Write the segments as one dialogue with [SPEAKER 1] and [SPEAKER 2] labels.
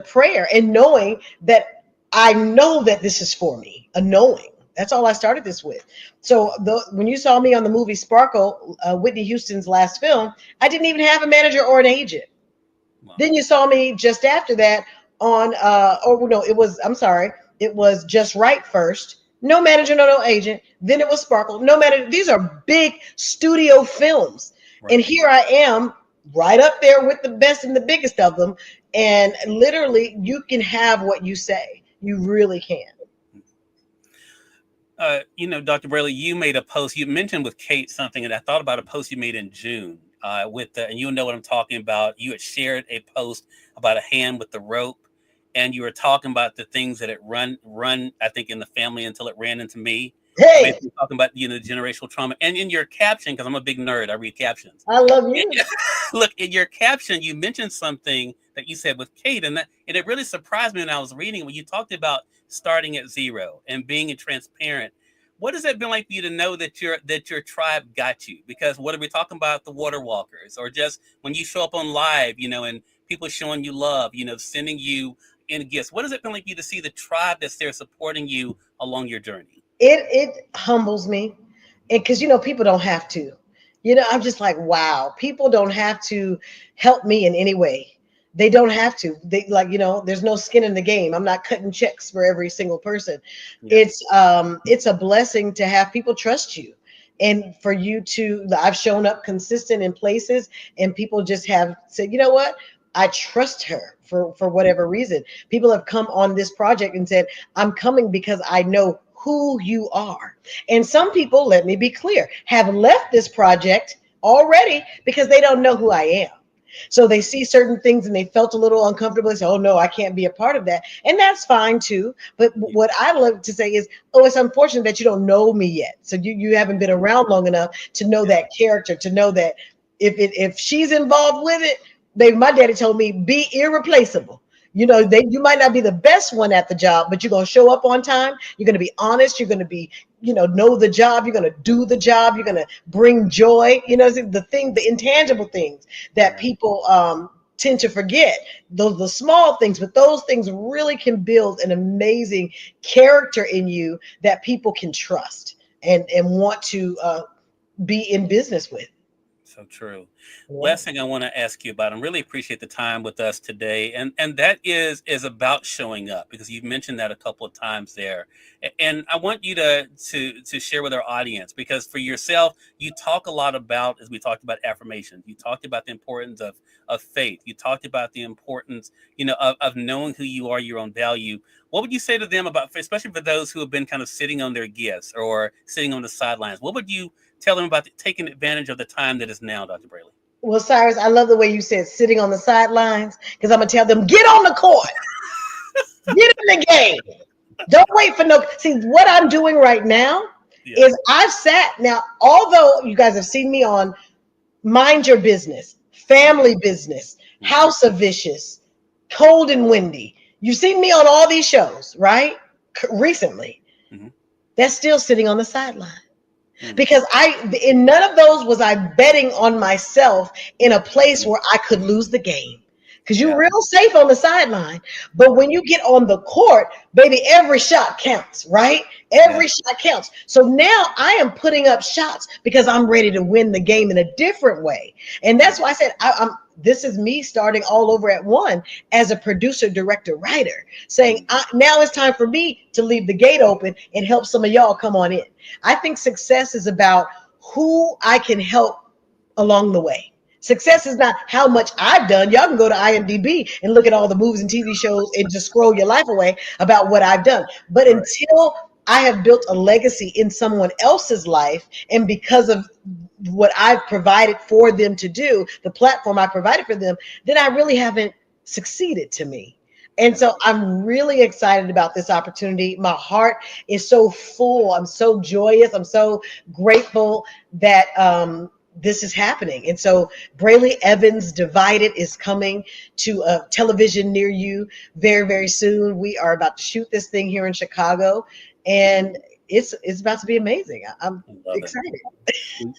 [SPEAKER 1] prayer and knowing that I know that this is for me, a knowing. That's all I started this with. So when you saw me on the movie Sparkle, Whitney Houston's last film, I didn't even have a manager or an agent.
[SPEAKER 2] Wow.
[SPEAKER 1] Then you saw me just after that on, oh no, I'm sorry, it was Just Right first. No manager, no agent. Then it was Sparkle. No manager. These are big studio films. And
[SPEAKER 2] Right.
[SPEAKER 1] here I am right up there with the best and the biggest of them. And literally, you can have what you say. You really can.
[SPEAKER 2] Dr. Brely, you made a post. You mentioned with Kate something, and I thought about a post you made in June and you know what I'm talking about. You had shared a post about a hand with the rope, and you were talking about the things that it run. I think in the family until it ran into me.
[SPEAKER 1] Hey,
[SPEAKER 2] Basically talking about generational trauma, and in your caption, because I'm a big nerd, I read captions.
[SPEAKER 1] I love you.
[SPEAKER 2] Look, in your caption, you mentioned something that you said with Kate, and it really surprised me when I was reading when you talked about starting at zero and being transparent. What has it been like for you to know that your tribe got you? Because what are we talking about, the water walkers, or just when you show up on live, and people showing you love, sending you in gifts? What has it been like for you to see the tribe that's there supporting you along your journey?
[SPEAKER 1] It humbles me, and because people don't have to. I'm just like, wow, people don't have to help me in any way. They don't have to. They like, there's no skin in the game. I'm not cutting checks for every single person.
[SPEAKER 2] Yeah.
[SPEAKER 1] It's a blessing to have people trust you, and for you to. I've shown up consistent in places, and people just have said, you know what, I trust her for whatever reason. People have come on this project and said, I'm coming because I know who you are. And some people, let me be clear, have left this project already because they don't know who I am. So they see certain things and they felt a little uncomfortable. They say, oh no, I can't be a part of that. And that's fine too. But what I love to say is, oh, it's unfortunate that you don't know me yet. So you haven't been around long enough to know
[SPEAKER 2] Yeah.
[SPEAKER 1] that character, to know that if she's involved with it, my daddy told me, be irreplaceable. You might not be the best one at the job, but you're going to show up on time. You're going to be honest. You're going to be, know the job. You're going to do the job. You're going to bring joy. The intangible things that
[SPEAKER 2] Yeah.
[SPEAKER 1] people tend to forget. Those the small things, but those things really can build an amazing character in you that people can trust and want to be in business with.
[SPEAKER 2] So true.
[SPEAKER 1] Yeah.
[SPEAKER 2] Last thing I want to ask you about, I really appreciate the time with us today, and that is about showing up, because you've mentioned that a couple of times there, and I want you to share with our audience, because for yourself, you talk a lot about, as we talked about, affirmations. You talked about the importance of faith. You talked about the importance, of knowing who you are, your own value. What would you say to them about, especially for those who have been kind of sitting on their gifts or sitting on the sidelines? What would you tell them about taking advantage of the time that is now, Dr. Brely?
[SPEAKER 1] Well, Cyrus, I love the way you said sitting on the sidelines, because I'm gonna tell them, get on the court, get in the game. Don't wait for no. See, what I'm doing right now
[SPEAKER 2] Yeah.
[SPEAKER 1] is I've sat now. Although you guys have seen me on Mind Your Business, Family Business,
[SPEAKER 2] Mm-hmm.
[SPEAKER 1] House of Vicious, Cold and Windy. You've seen me on all these shows, right? Recently,
[SPEAKER 2] Mm-hmm.
[SPEAKER 1] that's still sitting on the sideline.
[SPEAKER 2] Mm-hmm.
[SPEAKER 1] Because in none of those was I betting on myself in a place where I could lose the game. Because you're
[SPEAKER 2] Yeah.
[SPEAKER 1] real safe on the sideline. But when you get on the court, baby, every shot counts, right?
[SPEAKER 2] Yeah.
[SPEAKER 1] Every shot counts. So now I am putting up shots because I'm ready to win the game in a different way. And that's
[SPEAKER 2] Mm-hmm.
[SPEAKER 1] why I said this is me starting all over at one as a producer, director, writer, saying now it's time for me to leave the gate open and help some of y'all come on in. I think success is about who I can help along the way. Success is not how much I've done. Y'all can go to IMDb and look at all the movies and TV shows and just scroll your life away about what I've done. But
[SPEAKER 2] Right.
[SPEAKER 1] until I have built a legacy in someone else's life, and because of what I've provided for them to do, the platform I provided for them, then I really haven't succeeded to me. And
[SPEAKER 2] Yeah.
[SPEAKER 1] so I'm really excited about this opportunity. My heart is so full. I'm so joyous. I'm so grateful that this is happening. And so Brely Evans Divided is coming to a television near you very, very soon. We are about to shoot this thing here in Chicago. And it's about to be amazing. I'm
[SPEAKER 2] I love it.
[SPEAKER 1] excited.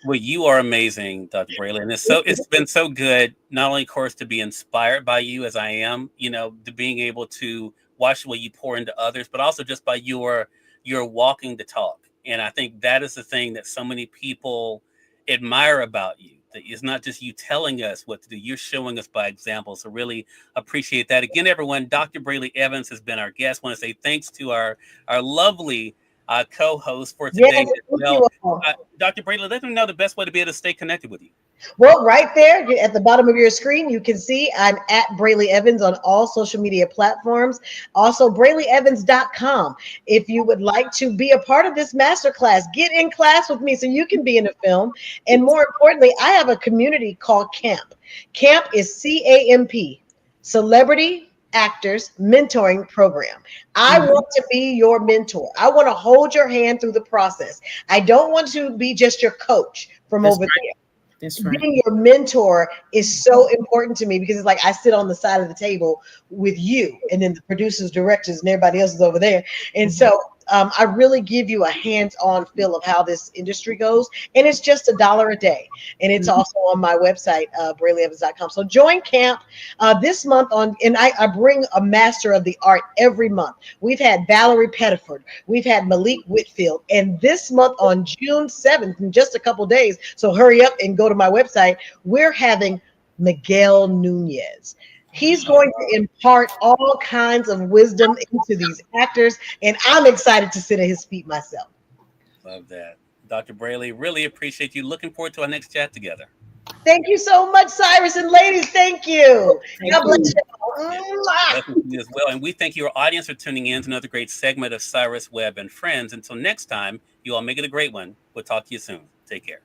[SPEAKER 2] Well, you are amazing, Dr. Brely, and it's been so good. Not only, of course, to be inspired by you as I am, to being able to watch the way you pour into others, but also just by your walking the talk. And I think that is the thing that so many people admire about you. That it's not just you telling us what to do; you're showing us by example. So really appreciate that. Again, everyone, Dr. Brely Evans has been our guest. I want to say thanks to our lovely co-host for
[SPEAKER 1] Yes,
[SPEAKER 2] today as
[SPEAKER 1] thank
[SPEAKER 2] well.
[SPEAKER 1] you all.
[SPEAKER 2] Dr. Brady, let them know the best way to be able to stay connected with you.
[SPEAKER 1] Well, right there at the bottom of your screen, you can see I'm at Brely Evans on all social media platforms. Also, BrelyEvans.com. If you would like to be a part of this masterclass, get in class with me so you can be in a film. And more importantly, I have a community called CAMP. CAMP is CAMP, Celebrity Actors Mentoring Program. I
[SPEAKER 3] Mhm.
[SPEAKER 1] want to be your mentor. I want to hold your hand through the process. I don't want to be just your coach from
[SPEAKER 3] That's
[SPEAKER 1] over
[SPEAKER 3] right.
[SPEAKER 1] there.
[SPEAKER 3] That's right.
[SPEAKER 1] Being your mentor is so important to me because it's like I sit on the side of the table with you, and then the producers, directors, and everybody else is over there. And
[SPEAKER 3] Mhm.
[SPEAKER 1] so I really give you a hands-on feel of how this industry goes, and it's just $1 a day, and it's
[SPEAKER 3] Mhm.
[SPEAKER 1] also on my website, BrelyEvans.com. So join camp this month and I bring a master of the art every month. We've had Valerie Pettiford, we've had Malik Whitfield, and this month on June 7th, in just a couple days, so hurry up and go to my website, we're having Miguel Nunez. He's
[SPEAKER 2] Oh,
[SPEAKER 1] going to impart all kinds of wisdom into these actors, and I'm excited to sit at his feet myself.
[SPEAKER 2] love that. Dr. Braley, really appreciate you. Looking forward to our next chat together.
[SPEAKER 1] Thank you so much, Cyrus, and ladies, thank you.
[SPEAKER 3] Thank
[SPEAKER 1] God bless
[SPEAKER 3] you.
[SPEAKER 1] you.
[SPEAKER 2] Yeah.
[SPEAKER 1] Mwah.
[SPEAKER 2] Blessings to you as well. And we thank your audience for tuning in to another great segment of Cyrus Webb and Friends. Until next time, you all make it a great one. We'll talk to you soon. Take care.